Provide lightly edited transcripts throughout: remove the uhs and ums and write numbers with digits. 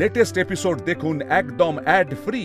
Latest episode দেখুন একদম add free.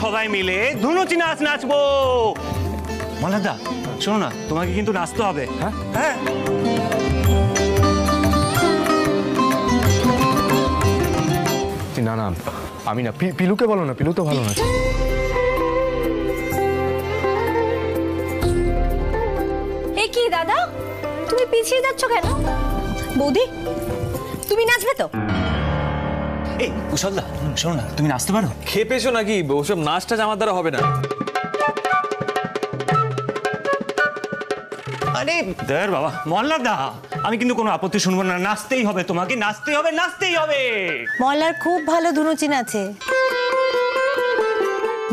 সবাই মিলে ধুনুচি নাচ নাচবো। মল্লারদা শোনো না, তোমাকে কিন্তু নাচতে হবে। হ্যাঁ হ্যাঁ, না না আমি না, পিলুকে বলো না, পিলু তো ভালো নাচে। এ কি দাদা, তুমি পিছিয়ে যাচ্ছ কেন? বৌদি তুমি নাচবে তো? এই কুশলদা শোনো না, তুমি নাচতে পারো? খেপেছো নাকি? ওসব নাচটা আমার দ্বারা হবে না। আরে দেখ বাবা মল্লারদা, আমি কিন্তু কোনো আপত্তি শুনবো না। নাচতেই হবে, তোমাকে নাচতেই হবে, নাচতেই হবে। মল্লার খুব ভালো ধুনুচি নাচে।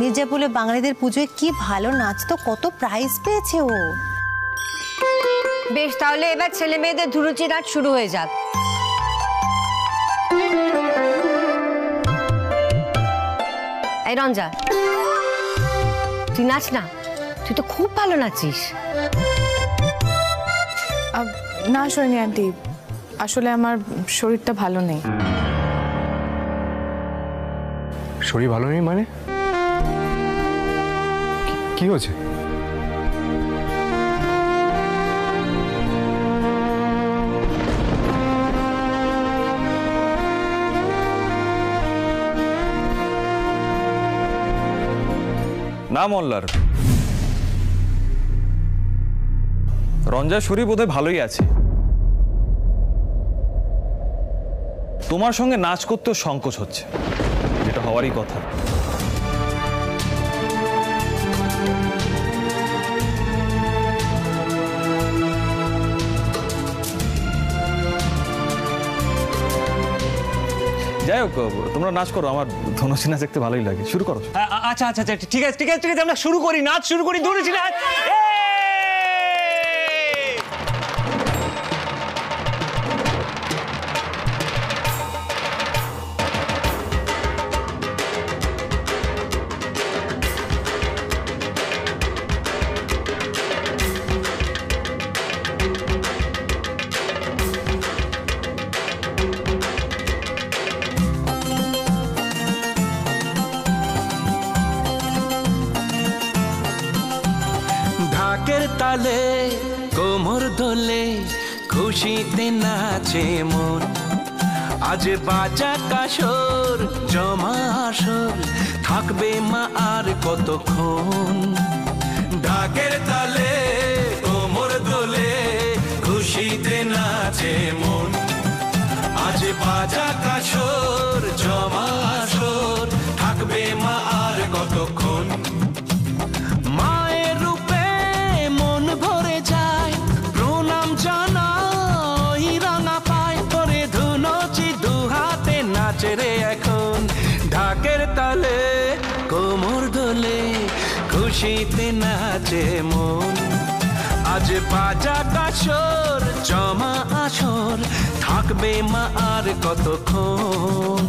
মির্জাপুরে বাঙালিদের পুজোয় কি ভালো নাচতো, কত প্রাইজ পেয়েছে ও। বেশ, তাহলে এবার ছেলে মেয়েদের ধুনুচি নাচ শুরু হয়ে যাক। এই রঞ্জা, তুই নাচ না, তুই তো খুব ভালো নাচিস। না সৈনী আন্টি, আসলে আমার শরীরটা ভালো নেই। শরীর ভালো নেই মানে কি হয়েছে? না মল্লার, রঞ্জার শরীর বোধহয় ভালোই আছে। তোমার সঙ্গে নাচ করতেও সংকোচ হচ্ছে, যেটা হওয়ারই কথা। যাই হোক, তোমরা নাচ করো, আমার ধনুচি নাচ দেখতে ভালোই লাগে। শুরু করো। আচ্ছা আচ্ছা আচ্ছা, ঠিক আছে ঠিক আছে ঠিক আছে, আমরা শুরু করি, নাচ শুরু করি, ধনুচি নাচ। তালে কোমর দোলে খুশিতে নাচে মন, আজ বাজা কাসর জমা আসর, থাকবে মা আর কতক্ষণ। ঢাকের তালে কোমর দোলে খুশিতে নাচে মন, আজ বাজা কাসর জমা আসর, থাকবে মা আর কতক্ষণ। এখন ঢাকের তালে কোমর দোলে খুশিতে নাচে মন, আজ বাজা কাসর জমা আসর, থাকবে মা আর কতক্ষণ।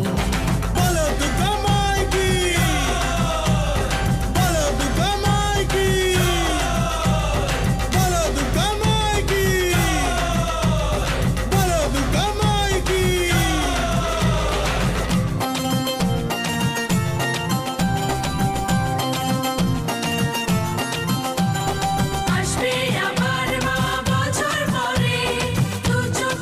আসবে আবার মা বছর পরে, দু চোখ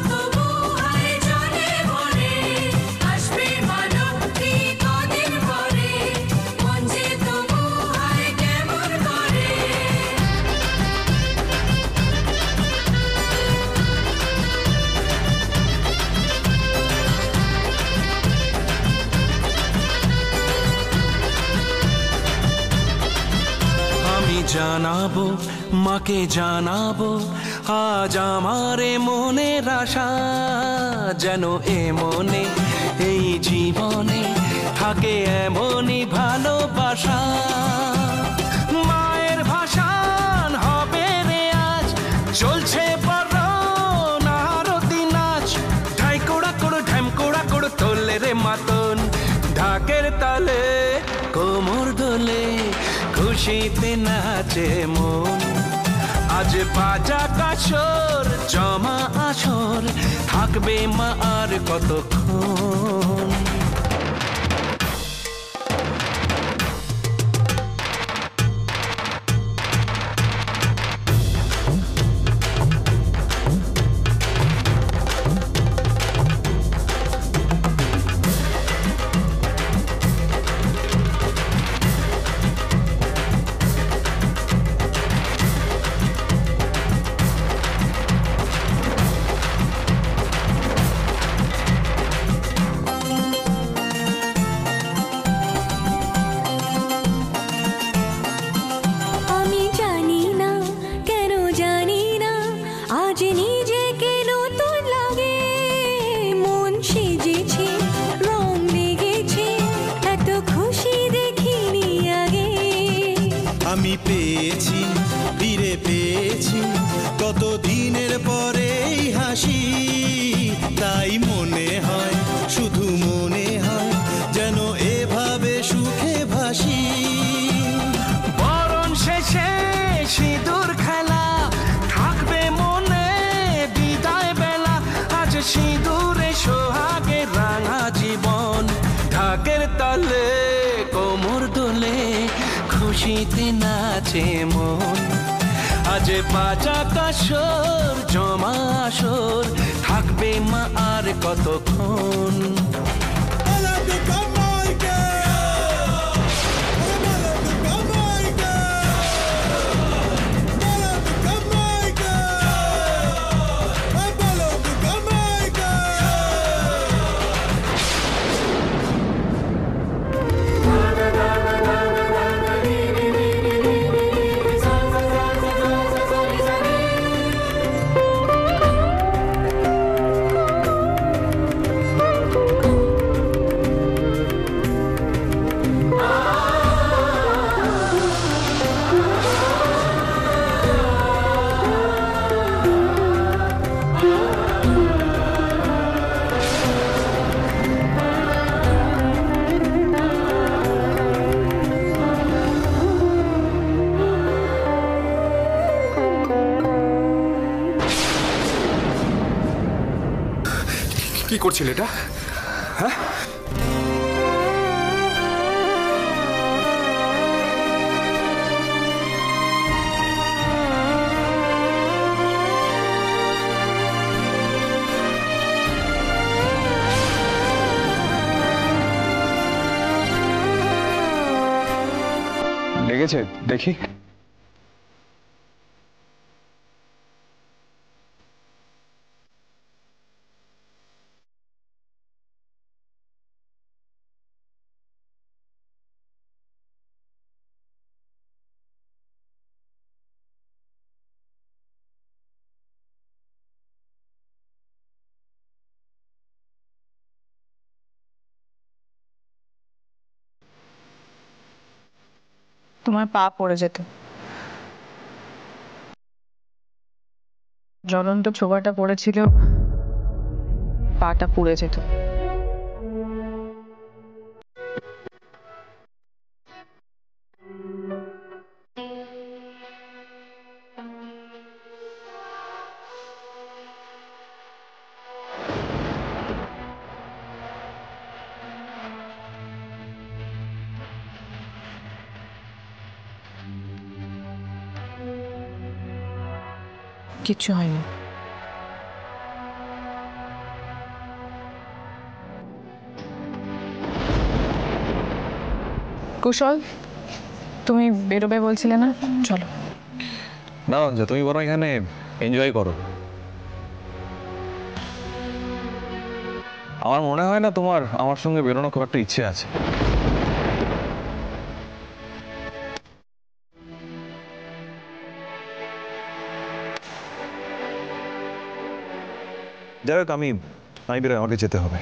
জানাবো মাকে জানাবো আজ আমারে মনের আশা যেন এ মনে এই জীবনে থাকে এমনই ভালোবাসা মায়ের ভাষান হবে রে আজ চলছে বড় নারতি নাচ ঢাই কোড়া কোড়ো ঢ্যাম কোড়া কোড়ো তোলে রে মাতন ঢাকের তালে কোমর দোলে খুশিতে নাচে মন আজ বাজা কাশর জমা আসর থাকবে মা আর কতক্ষণ আমি পেয়েছি ফিরে পেয়েছি কত দিনের পরে হাসি তাই মনে হয় শুধু মনে হয় যেন এভাবে সুখে ভাসি বরণ শেষে সিঁদুর খেলা থাকবে মনে বিদায় বেলা আজ সিঁদুরে সোহাগে রাঙা জীবন ঢাকের তালে কোমর দোলে খুশিতে নাচে মন আজ বাজা কাশর জমা আসর থাকবে মা আর কতক্ষণ কি করছিল এটা? হ্যাঁ, লেগেছে দেখি। তোমার পা পড়ে যেত, জ্বলন্ত ছোবাটা পড়েছিল, পাটা পুড়ে যেত। কিচ্ছু হয়নি। কুশল, তুমি বেরোবে বলছিলে না? চলো। না রঞ্জা, তুমি বরং এখানে এনজয় করো। আমার মনে হয় না তোমার আমার সঙ্গে বেরোনো খুব একটা ইচ্ছে আছে। যাই হোক আমি বেরোই, আমাকে যেতে হবে।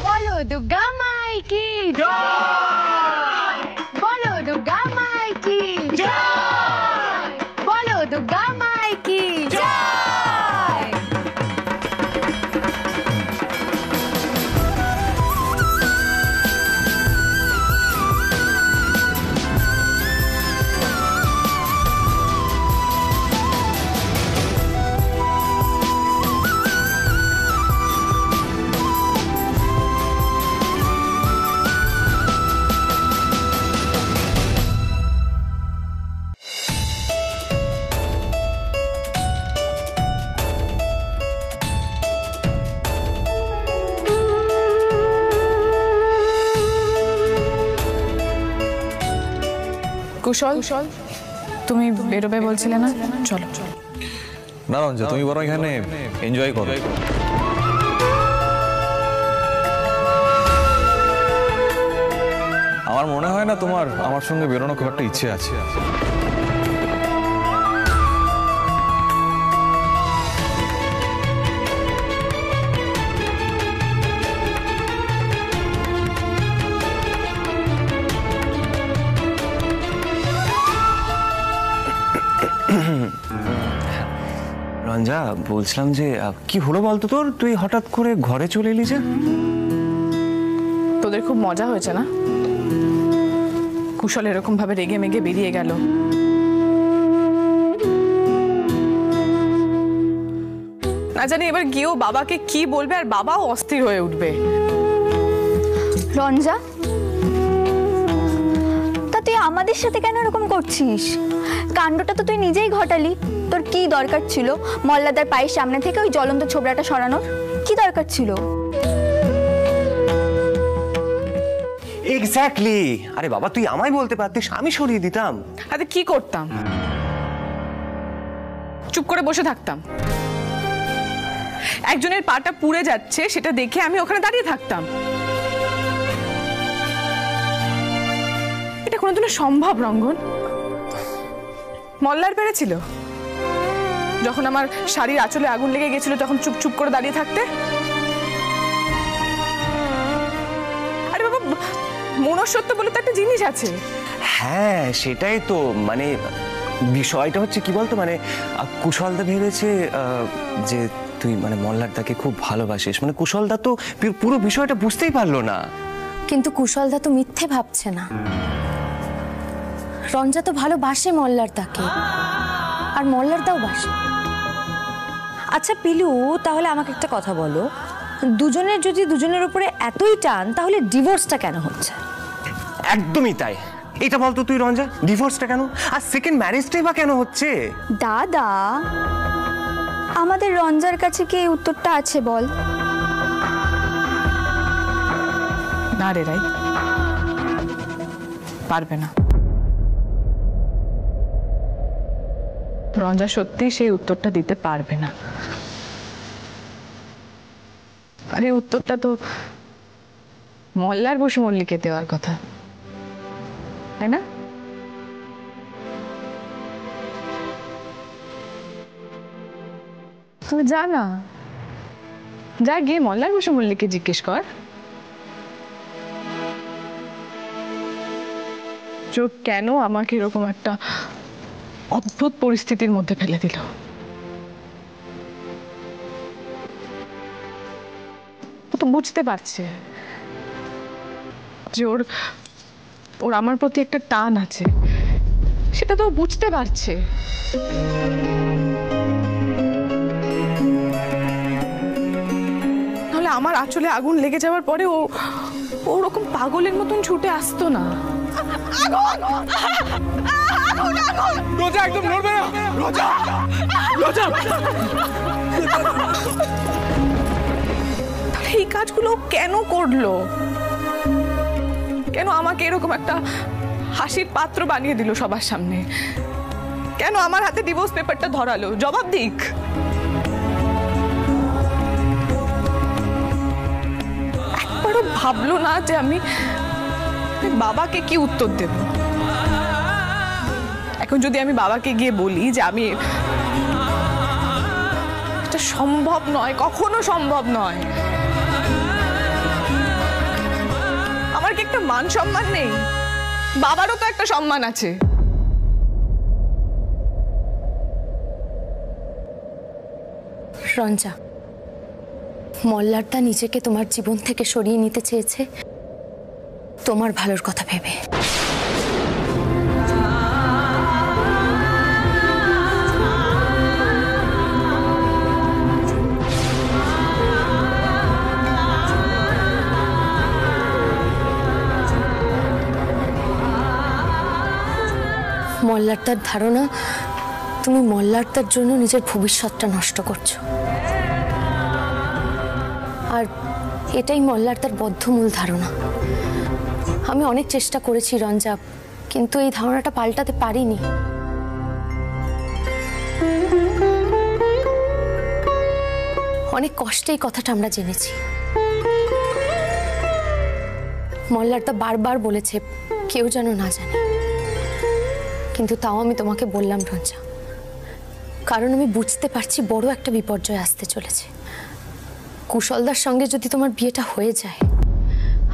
বলো দুর্গা মাই কি জয়, বলো দুর্গা মাই কি জয়, বলো দুর্গা মাই কি জয়। কুশল, তুমি বেরোবে বলছিলে না? চলো। না রঞ্জা, তুমি বরং এখানে এনজয় করো। আমার মনে হয় না তোমার আমার সঙ্গে বেরোনো খুব একটা ইচ্ছে আছে। রঞ্জা, বলছিলাম যে কি হলো বলতো তোর, তুই হঠাৎ করে ঘরে চলে এলি যে? তোদের খুব মজা হয়েছে না? কুশল এরকম ভাবে রেগে মেগে বেরিয়ে গেল। না জানি এবার গিয়েও বাবাকে কি বলবে, আর বাবাও অস্থির হয়ে উঠবে। রঞ্জা, তা তুই আমাদের সাথে কেন এরকম করছিস? কাণ্ডটা তো তুই নিজেই ঘটালি। তোর কি দরকার ছিল মল্লাদার পায়ের সামনে থেকে ওই জ্বলন্ত ছোবড়াটা সরানোর? কি দরকার ছিল? এক্স্যাক্টলি। আরে বাবা, তুই আমায় বলতে পারতিস, আমি সরিয়ে দিতাম। আরে কি করতাম? চুপ করে বসে থাকতাম। একজনের পাটা পুড়ে যাচ্ছে সেটা দেখে আমি ওখানে দাঁড়িয়ে থাকতাম। এটা কোনোদিনও সম্ভব রঙ্গন? মল্লার পেরেছিল যখন আমার শাড়ির আঁচলে আগুন লেগে গেছিল তখন চুপ চুপ করে দাঁড়িয়ে থাকতে? আরে বাবা, মনুষ্যত্ব বলে তো একটা জিনিস আছে। হ্যাঁ সেটাই তো, মানে বিষয়টা হচ্ছে কি বলতো, মানে কুশলদা ভেবেছে যে তুই মানে মল্লারদাকে খুব ভালোবাসিস। মানে কুশলদা তো পুরো বিষয়টা বুঝতেই পারলো না। কিন্তু কুশলদা তো মিথ্যে ভাবছে না। রঞ্জা তো ভালোবাসে মল্লারদাকে, আর মল্লারদাও বাসে। আচ্ছা পিলু, তাহলে আমাকে একটা কথা বলো, দুজনের যদি দুজনের উপরে এতই টান তাহলে ডিভোর্সটা কেন হচ্ছে? একদমই তাই। এটা বলতো তুই রঞ্জা, ডিভোর্সটা কেন, আর সেকেন্ড ম্যারেজটাই বা কেন হচ্ছে? দাদা, আমাদের রঞ্জার কাছে কি এই উত্তরটা আছে বল? না রে রাই, পারবে না। রঞ্জা সত্যি সেই উত্তরটা দিতে পারবে না। আরে উত্তরটা তো মল্লার বসু মল্লিকে দেওয়ার কথা, তাই না? তুই যা না, যা গিয়ে মল্লার বসু মল্লিকে জিজ্ঞেস কর কেন আমাকে এরকম একটা অদ্ভুত পরিস্থিতির মধ্যে ফেলে দিল। ও তো বুঝতে পারছে যে ওর আমার প্রতি একটা টান আছে, সেটা তো বুঝতে পারছে। আমার আঁচলে আগুন লেগে যাওয়ার পরে ও ওরকম পাগলের মতন ছুটে আসতো না। রোজা একদম নড়বে না। রোজা রোজা এই কাজগুলো কেন করলো? কেন আমাকে এরকম একটা হাসির পাত্র বানিয়ে দিল সবার সামনে? কেন আমার হাতে ডিভোর্স পেপারটা ধরালো? জবাব দিক। একবারও ভাবলো না যে আমি বাবাকে কি উত্তর দেব? এখন যদি আমি বাবাকে গিয়ে বলি যে আমি, এটা সম্ভব নয়, কখনো সম্ভব নয়। আমার কি একটা মান সম্মান নেই? বাবারও তো একটা সম্মান আছে। রঞ্জা, মল্লারদা নিজেকে তোমার জীবন থেকে সরিয়ে নিতে চেয়েছে তোমার ভালোর কথা ভেবে। মল্লারদার ধারণা তুমি মল্লারদার জন্য নিজের ভবিষ্যৎটা নষ্ট করছো, আর এটাই মল্লারদার বদ্ধমূল ধারণা। আমি অনেক চেষ্টা করেছি রঞ্জা, কিন্তু এই ধারণাটা পাল্টাতে পারিনি। অনেক কষ্টে এই কথাটা আমরা জেনেছি। মল্লারদা বারবার বলেছে কেউ যেন না জানে, কিন্তু তাও আমি তোমাকে বললাম রঞ্জা, কারণ আমি বুঝতে পারছি বড় একটা বিপর্যয় আসতে চলেছে। কুশলদার সঙ্গে যদি তোমার বিয়েটা হয়ে যায়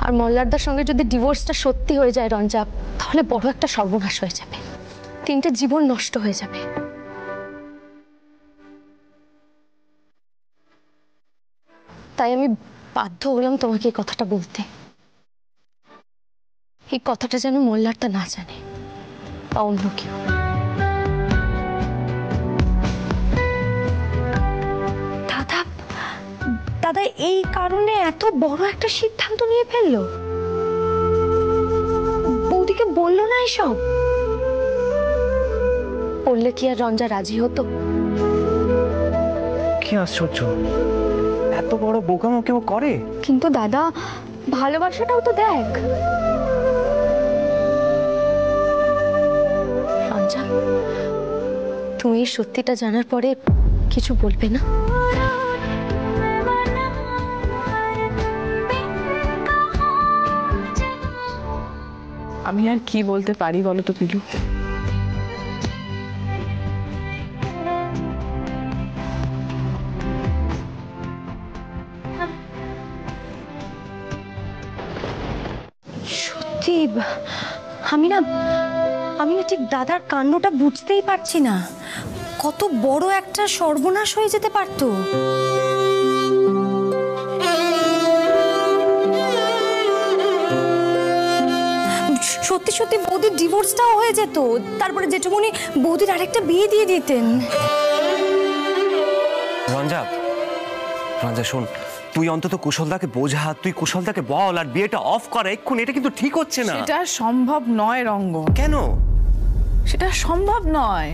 আর মল্লারদার সঙ্গে যদি ডিভোর্সটা সত্যি হয়ে যায় রঞ্জা, তাহলে বড় একটা সর্বনাশ হয়ে যাবে, 3টে জীবন নষ্ট হয়ে যাবে। তাই আমি বাধ্য হলাম তোমাকে এই কথাটা বলতে। এই কথাটা যেন মল্লারদা না জানে বা অন্য কেউ। দাদা এই কারণে এত বড় একটা সিদ্ধান্ত নিয়ে ফেললো? বৌদিকে বললো না এসব? বললে কি আর রঞ্জা রাজি হতো? কি আশ্চর্য, এত বড় বোকামো কেউ করে? কিন্তু দাদা, ভালোবাসাটাও তো দেখ। রঞ্জা, তুমি এই সত্যিটা জানার পরে কিছু বলবে না? আমি আর কি বলতে পারি বলো তো পিলু? সত্যি আমি না ঠিক দাদার কাণ্ডটা বুঝতেই পারছি না। কত বড় একটা সর্বনাশ হয়ে যেতে পারতো। সত্যি সত্যি বৌদির ডিভোর্সটাও হয়ে যেত, তারপরে জেঠুমনি বৌদির আরেকটা বিয়ে দিয়ে দিতেন। রঞ্জা, রঞ্জা শোন, তুই অন্তত কুশলদাকে বোঝা, তুই কুশলদাকে বল আর বিয়েটা অফ কর এক্ষুনি। এটা কিন্তু ঠিক হচ্ছে না। সেটা সম্ভব নয় রঙ্গন। কেন? সেটা সম্ভব নয়।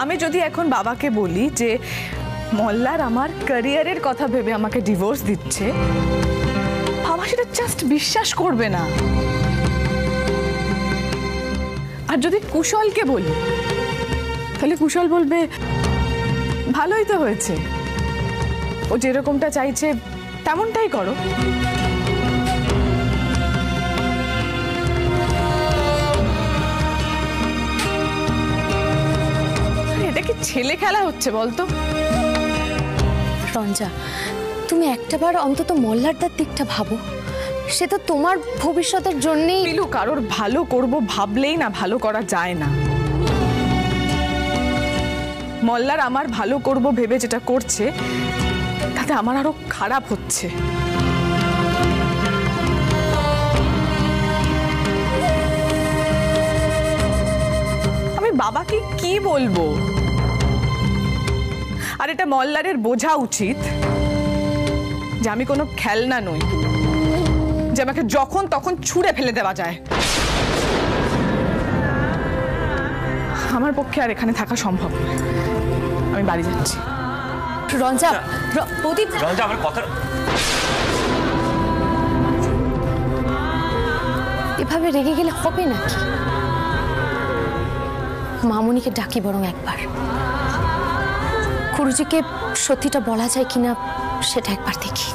আমি যদি এখন বাবাকে বলি যে মল্লার আমার ক্যারিয়ারের কথা ভেবে আমাকে ডিভোর্স দিচ্ছে, বাবা সেটা জাস্ট বিশ্বাস করবে না। আর যদি কুশলকে বলি, তাহলে কুশল বলবে ভালোই তো হয়েছে, ও যেরকমটা চাইছে তেমনটাই করো। এটা কি ছেলে খেলা হচ্ছে বলতো? রঞ্জা, তুমি একটাবার অন্তত মল্লারদার দিকটা ভাবো। সে তো তোমার ভবিষ্যতের জন্যই। পিলু, কারোর ভালো করব ভাবলেই না ভালো করা যায় না। মল্লার আমার ভালো করব ভেবে যেটা করছে, তাতে আমার আরো খারাপ হচ্ছে। বাবাকে কি বলবো? আর এটা মল্লারের বোঝা উচিত যে আমি কোনো খেলনা নই যে আমাকে যখন তখন ছুঁড়ে ফেলে দেওয়া যায়। আমার পক্ষে আর এখানে থাকা সম্ভব নয়, আমি বাড়ি যাচ্ছি। রঞ্জা, প্রদীপ, রঞ্জা আমার কথা, এভাবে রেগে গেলে হবে নাকি? মামুনিকে ডাকি বরং একবার, গুরুজিকে সত্যিটা বলা যায় কিনা সেটা একবার দেখি।